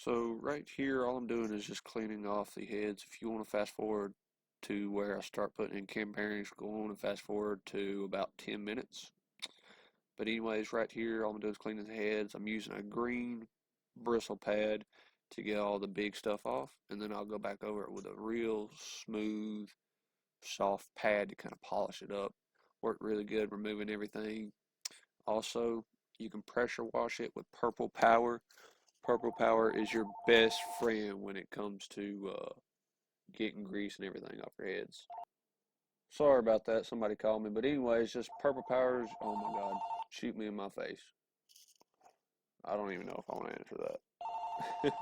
So right here, all I'm doing is just cleaning off the heads. If you want to fast forward to where I start putting in cam bearings, go on and fast forward to about 10 minutes. But anyways, right here, all I'm doing is cleaning the heads. I'm using a green bristle pad to get all the big stuff off, and then I'll go back over it with a real smooth, soft pad to kind of polish it up. Worked really good removing everything. Also, you can pressure wash it with Purple Power. Purple Power is your best friend when it comes to getting grease and everything off your heads. Sorry about that, somebody called me. But anyways, just Purple Powers, oh my God, shoot me in my face. I don't even know if I want to answer that.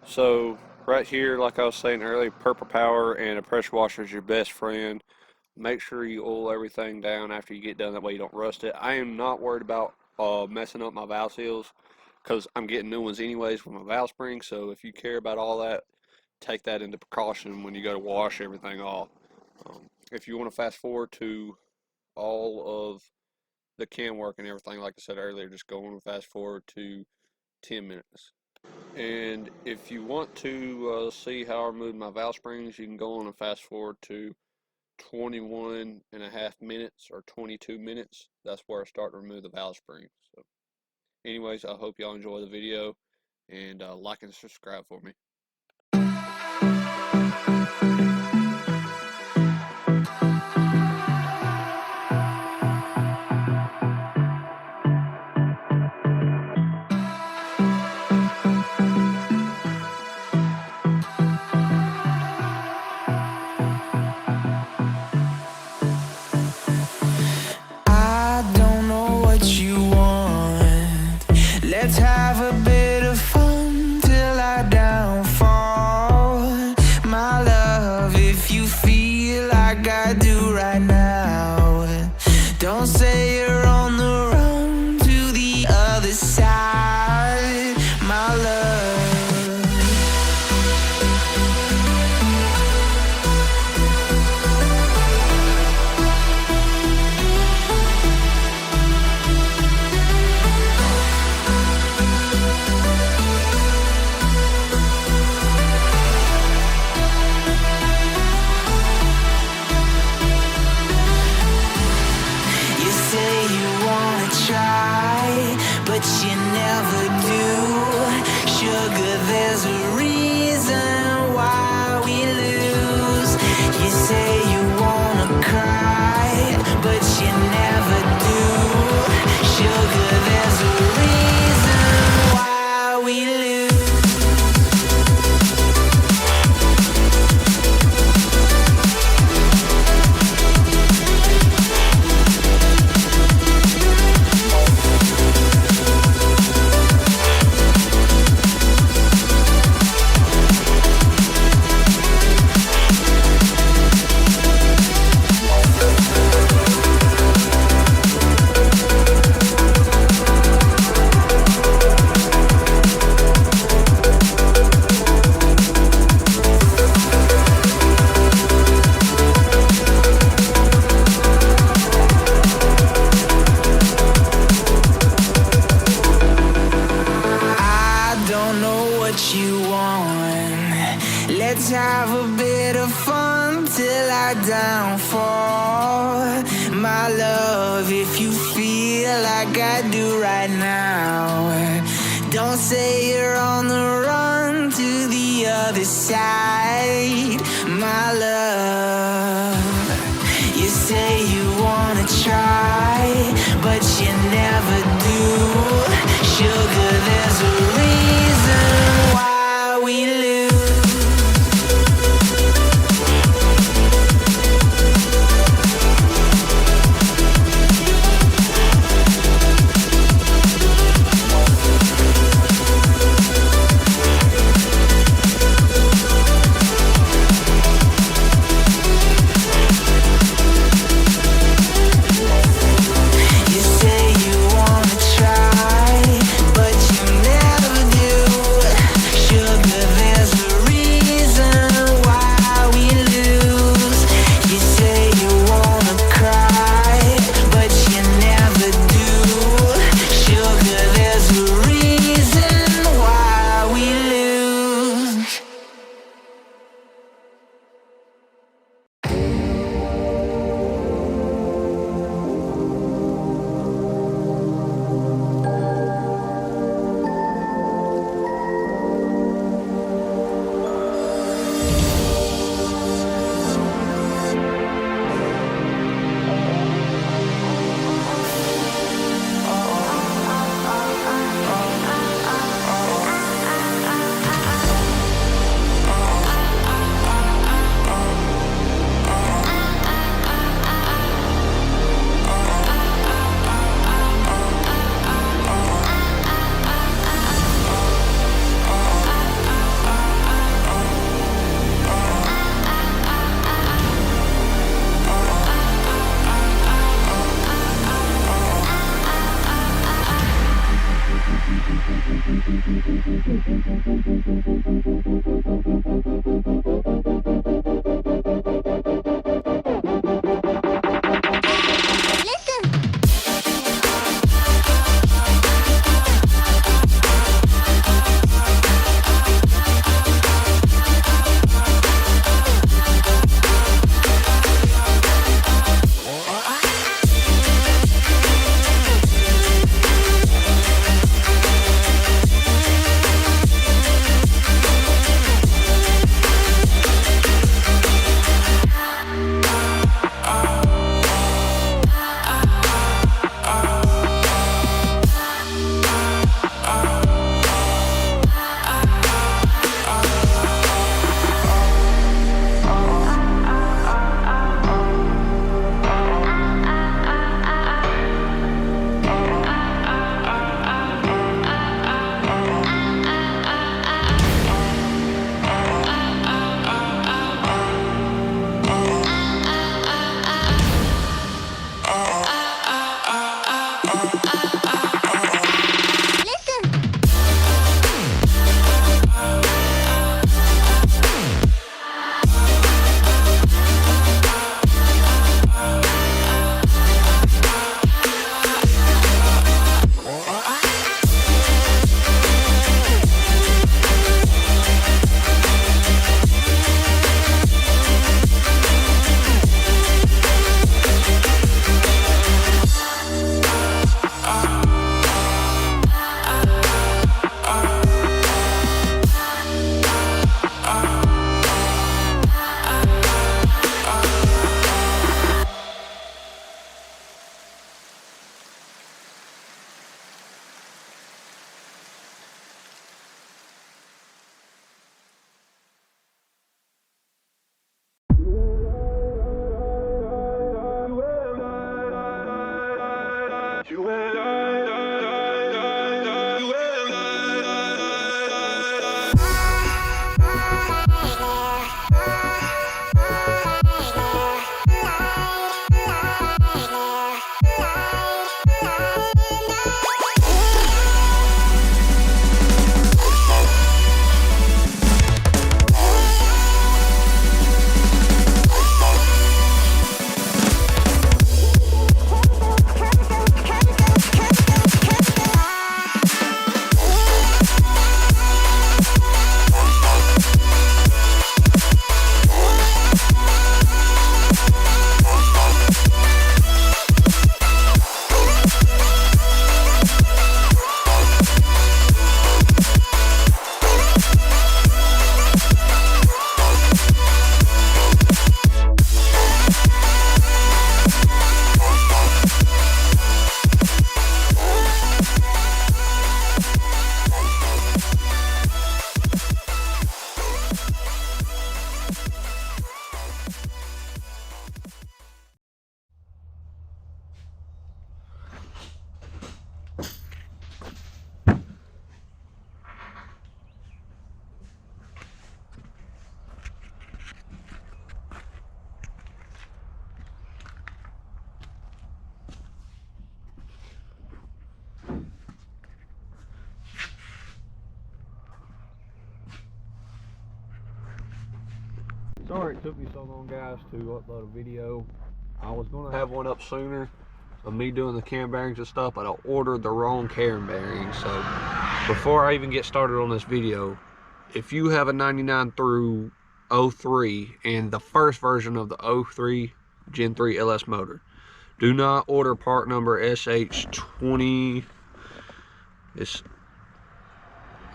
So, right here, like I was saying earlier, Purple Power and a pressure washer is your best friend. Make sure you oil everything down after you get done, that way you don't rust it. I am not worried about messing up my valve seals, because I'm getting new ones anyways with my valve spring. So if you care about all that, take that into precaution when you go to wash everything off. If you want to fast forward to all of the cam work and everything, like I said earlier, just go on and fast forward to 10 minutes. And if you want to see how I remove my valve springs, you can go on and fast forward to 21.5 minutes or 22 minutes. That's where I start to remove the valve springs. So anyways, I hope y'all enjoy the video, and like and subscribe for me. I don't know what you want. Let's have a bit of fun till I downfall. My love, if you feel like I do right now, don't say you're on the run to the other side. My love. But you never do. Sugar, there's a reason why we lose. You say you wanna cry, but you never do. Sugar, there's a reason why we lose. Let's have a bit of fun till I downfall. My love, if you feel like I do right now, don't say you're on the run to the other side. My love, you say you wanna try, but you never do. Sugar, there's a reason why we lose. Sorry it took me so long, guys, to upload a video. I was going to have one up sooner of me doing the cam bearings and stuff, but I ordered the wrong cam bearings. So before I even get started on this video, if you have a 99 through 03 and the first version of the 03 Gen 3 LS motor, do not order part number SH20.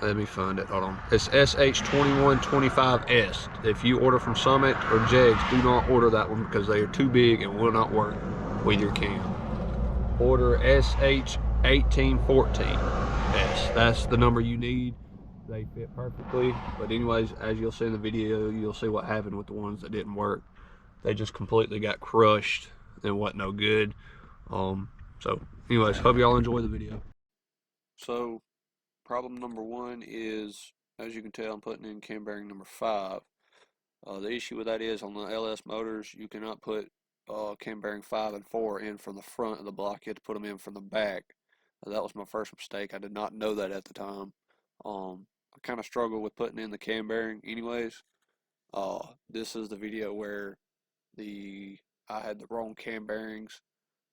Let me find it, hold on. It's SH2125S. If you order from Summit or Jegs, do not order that one because they are too big and will not work with your cam. Order SH1814S. That's the number you need. They fit perfectly. But anyways, as you'll see in the video, you'll see what happened with the ones that didn't work. They just completely got crushed and wasn't no good. So anyways, hope y'all enjoy the video. So problem number one is, as you can tell, I'm putting in cam bearing number 5. The issue with that is on the LS motors, you cannot put cam bearing 5 and 4 in from the front of the block. You have to put them in from the back. That was my first mistake. I did not know that at the time. kind of struggle with putting in the cam bearing anyways. This is the video where I had the wrong cam bearings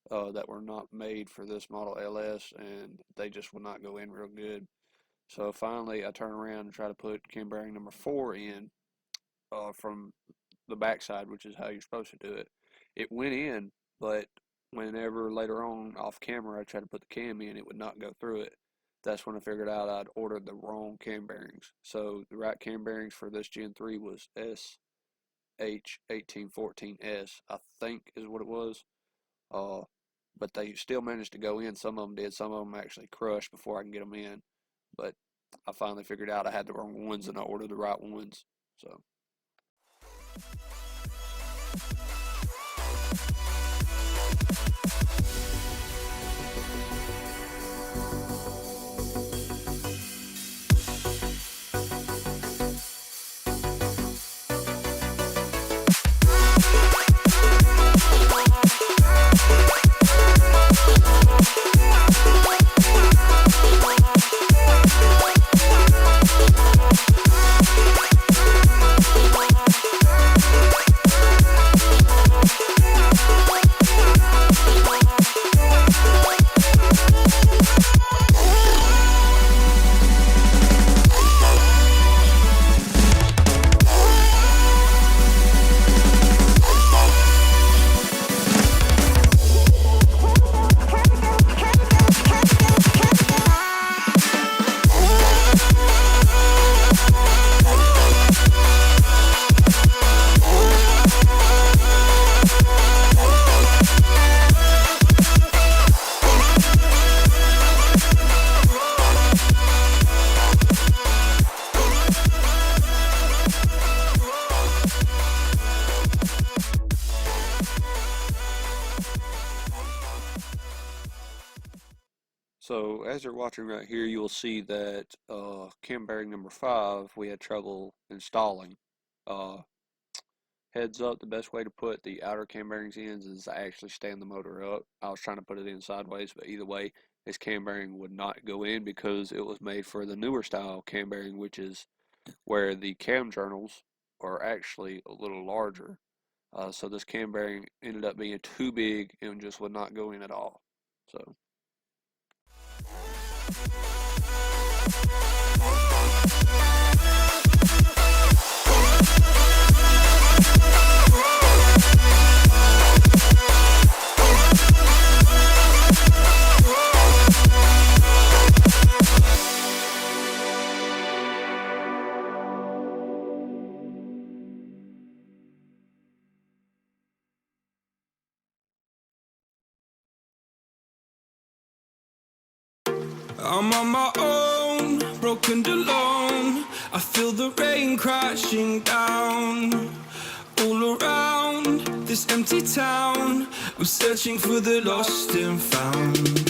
that were not made for this model LS, and they just would not go in real good. So finally I turn around and try to put cam bearing number 4 in from the backside, which is how you're supposed to do it. It went in, but whenever later on off camera I tried to put the cam in, it would not go through it. That's when I figured out I'd ordered the wrong cam bearings. So the right cam bearings for this Gen 3 was SH1814S, I think is what it was. But they still managed to go in. Some of them did. Some of them actually crushed before I can get them in. But I finally figured out I had the wrong ones and I ordered the right ones. So. So as you're watching right here, you'll see that cam bearing number 5 we had trouble installing. Heads up, the best way to put the outer cam bearings in is to actually stand the motor up. I was trying to put it in sideways, but either way, this cam bearing would not go in because it was made for the newer style cam bearing, which is where the cam journals are actually a little larger. So this cam bearing ended up being too big and just would not go in at all. So. I'm on my own, broken alone. I feel the rain crashing down all around this empty town. I'm searching for the lost and found.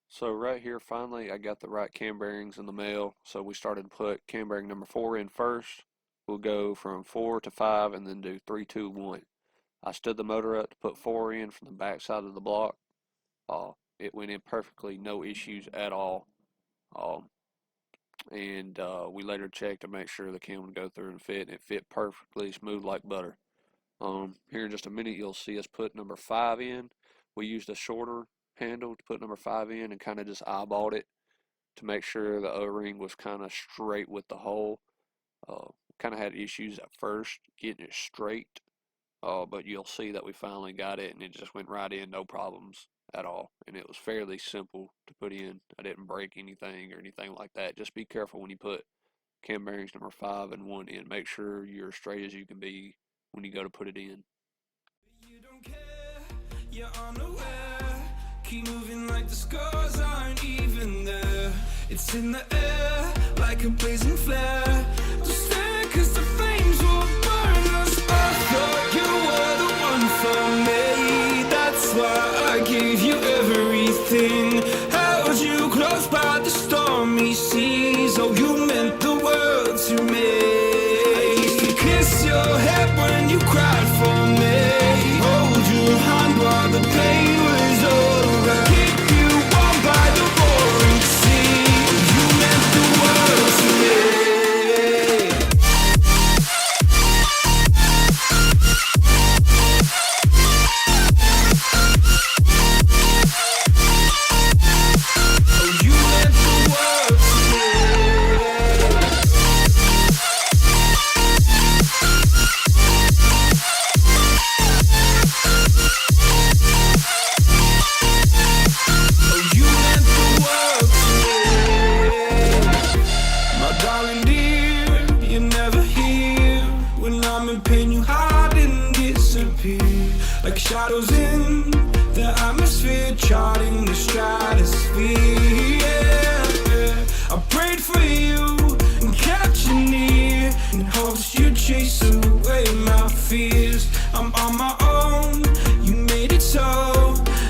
So right here, finally, I got the right cam bearings in the mail. So we started to put cam bearing number 4 in first. We'll go from 4 to 5 and then do 3, 2, 1. I stood the motor up to put 4 in from the back side of the block. It went in perfectly, no issues at all. We later checked to make sure the cam would go through and fit, and it fit perfectly, smooth like butter. Here in just a minute, you'll see us put number 5 in. We used a shorter handle to put number 5 in and kind of just eyeballed it to make sure the O-ring was kind of straight with the hole. Kind of had issues at first getting it straight, but you'll see that we finally got it and it just went right in, no problems at all, and it was fairly simple to put in. I didn't break anything or anything like that. Just be careful when you put cam bearings number 5 and 1 in. Make sure you're as straight as you can be when you go to put it in. You don't care, you're unaware. Keep moving like the scars aren't even there. It's in the air like a blazing flare. Just stare, cause the flames will burn us. I thought you were the one for me. That's why I gave you everything. Held you close by stormy seas. Oh, you meant the world to me. I used to kiss your head when you cried for me, hold your hand while the pain was over, keep you warm by the roaring sea. You meant the world to me. Like shadows in the atmosphere, charting the stratosphere. Yeah. I prayed for you and kept you near in hopes you'd chase away my fears. I'm on my own, you made it so,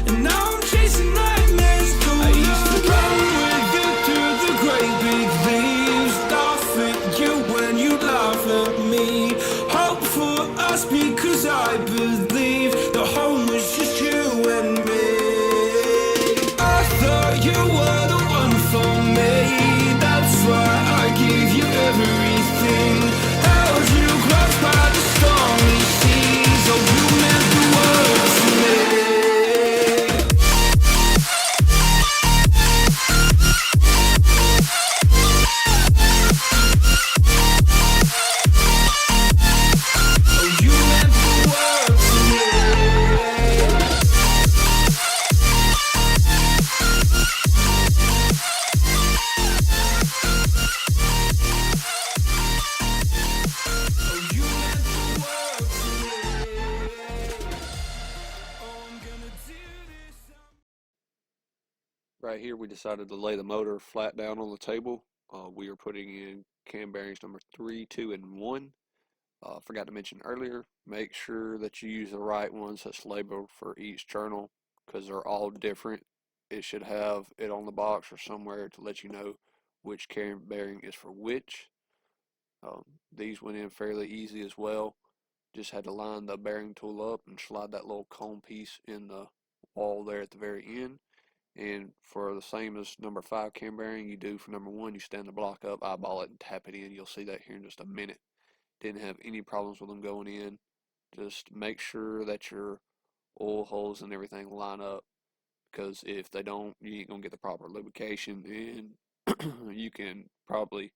and now I'm chasing nightmares too. I used to run with you through the great big leaves, laugh at you when you laugh at me, hope for us because I believe the home was just you and me. I thought you were the one for me, that's why I gave you everything, held you close by the stormy seas. Oh, you meant the world to me. Right here, we decided to lay the motor flat down on the table. We are putting in cam bearings number 3, 2, and 1. Forgot to mention earlier, make sure that you use the right ones that's labeled for each journal because they're all different. It should have it on the box or somewhere to let you know which cam bearing is for which. These went in fairly easy as well. Just had to line the bearing tool up and slide that little cone piece in the wall there at the very end. And for the same as number 5 cam bearing, you do for number 1, you stand the block up, eyeball it, and tap it in. You'll see that here in just a minute. Didn't have any problems with them going in. Just make sure that your oil holes and everything line up, because if they don't, you ain't gonna get the proper lubrication, and you can probably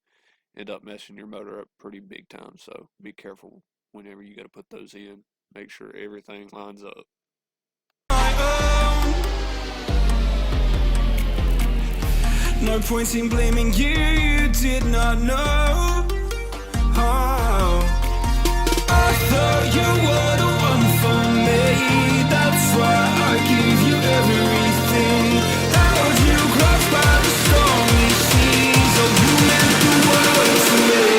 end up messing your motor up pretty big time. So be careful whenever you got to put those in. Make sure everything lines up. No point in blaming you, you did not know. Oh, I thought you were the one for me, that's why I gave you everything, held you close by the stormy seas. Oh, you meant the world to me.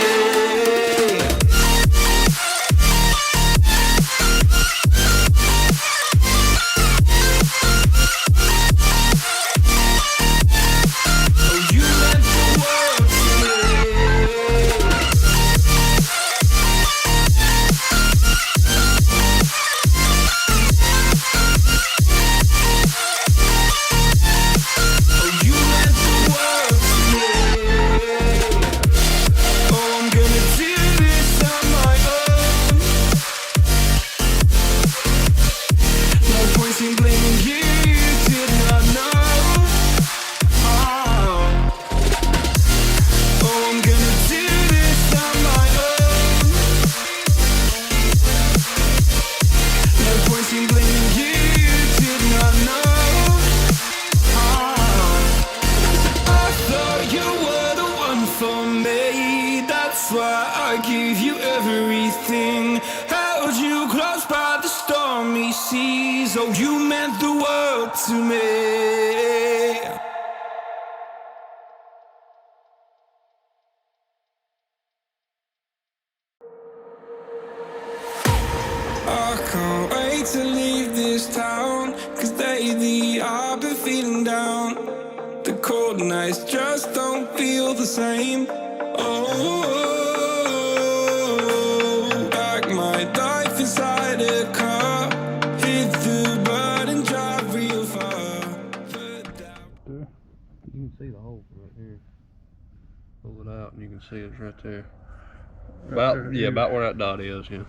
Oh, you meant the world to me. I can't wait to leave this town, 'cause lately I've been feeling down. The cold nights eyes just don't feel the same. Oh, pack my life inside a car, hit the button, drive real far. You can see the hole right here. Pull it out and you can see it's right there. About where that dot is, yeah.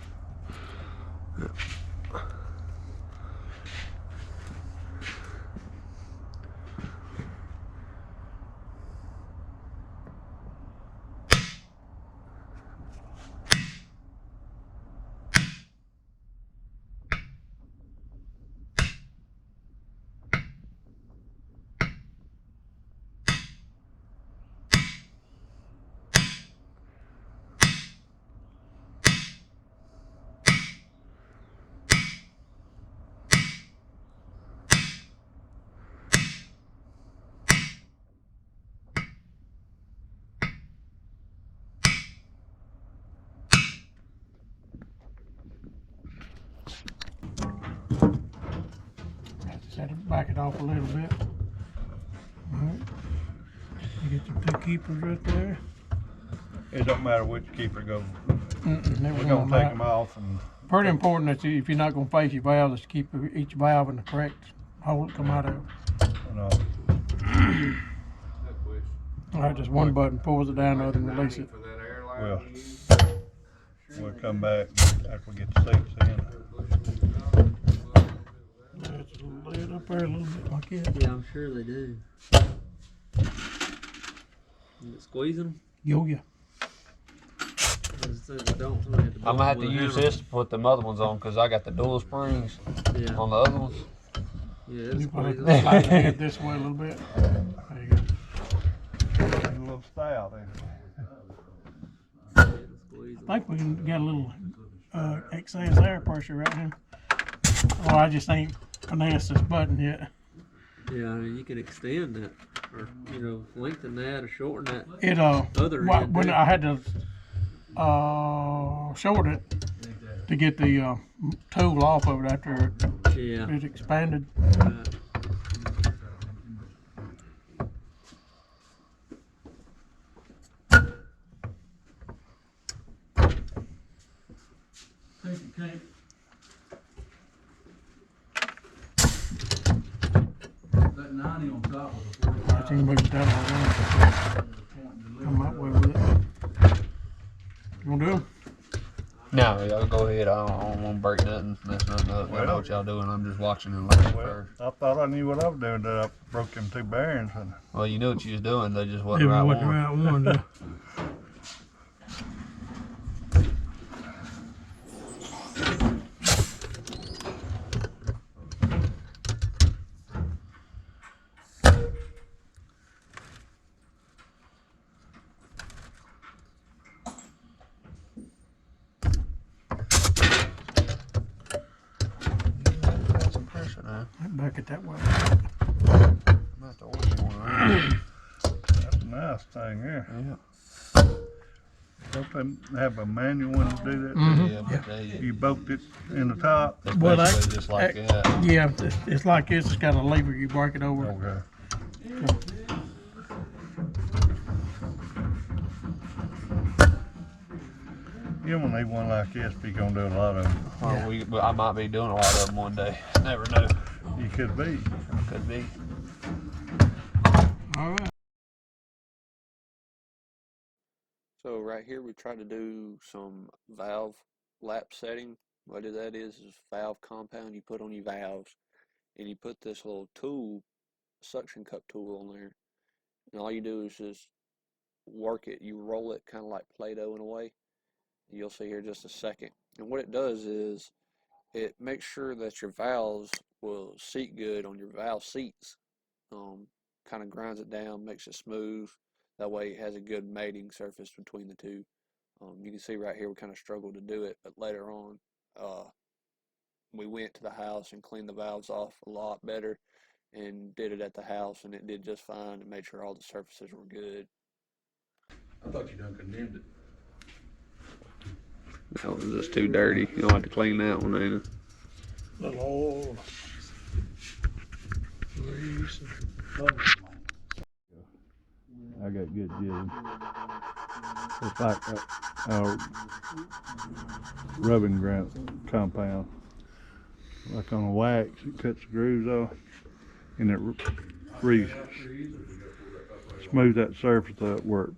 Just had to back it off a little bit. Alright. You get your two keepers right there. It don't matter which keeper goes. We're We're gonna take them off and. Pretty important that you, if you're not going to face your valves, is to keep each valve in the correct hole to come out of. No. Alright, just one button pulls it down, the other and release it. We'll come back after we get the seats in. Just lay it up there a little bit like that. Yeah, I'm sure they do. Squeeze them? Yo, yeah. I'm gonna have to use this to put them other ones on because I got the dual springs on the other ones. Yeah, You put it slide the head this way a little bit. There you go. A little style there. I think we can get a little excess air pressure right now. Oh, I just ain't finessed this button yet. Yeah, I mean, you can extend that, or lengthen that, or shorten that. It Other end, when I had to short it to get the tool off of it after it expanded. That 90 on top of the 45. I think move it down like that. Come up with it. You wanna do them? No, y'all go ahead. I don't want to break nothing, mess nothing up. I know what y'all doing. I'm just watching and learning first. I thought I knew what I was doing, that I broke them two bearings. Well, you knew what you was doing. They just wasn't the right Wasn't one. the right one. Yeah. Back it that way. Not the old one, right? That's a nice thing here. Yeah. Don't they have a manual one to do that? Yeah, but they, You bolt it in the top. it's Well, basically just like that. Yeah, it's like this. It's got a lever. You break it over. Okay. You don't need one like this if you're gonna do a lot of them. Well, I might be doing a lot of them one day. Never know. You could be. Could be. All right. So right here we try to do some valve lap setting. What that is valve compound you put on your valves, and you put this little tool, suction cup tool on there, and all you do is just work it. You roll it kind of like Play-Doh in a way. You'll see here in just a second. And what it does is it makes sure that your valves will seat good on your valve seats. Kind of grinds it down, makes it smooth. That way it has a good mating surface between the two. You can see right here we kind of struggled to do it, but later on we went to the house and cleaned the valves off a lot better and did it at the house, and it did just fine and made sure all the surfaces were good. I thought you done condemned it. That was just too dirty. You don't have to clean that one, ain't it? Little oil. Grease. got good jig. It's like a rubbing ground compound. Like on a wax, it cuts the grooves off and it smooth that surface up where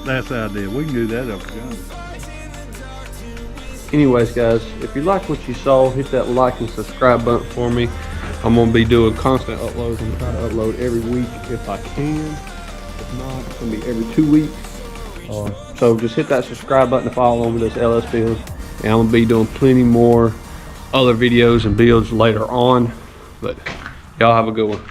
that's the idea. We can do that up again. Anyways, guys, if you like what you saw, hit that like and subscribe button for me. I'm gonna be doing constant uploads. I'm trying to upload every week if I can. If not, it's gonna be every 2 weeks. So just hit that subscribe button to follow on with this LS build, and I'm gonna be doing plenty more other videos and builds later on. But y'all have a good one.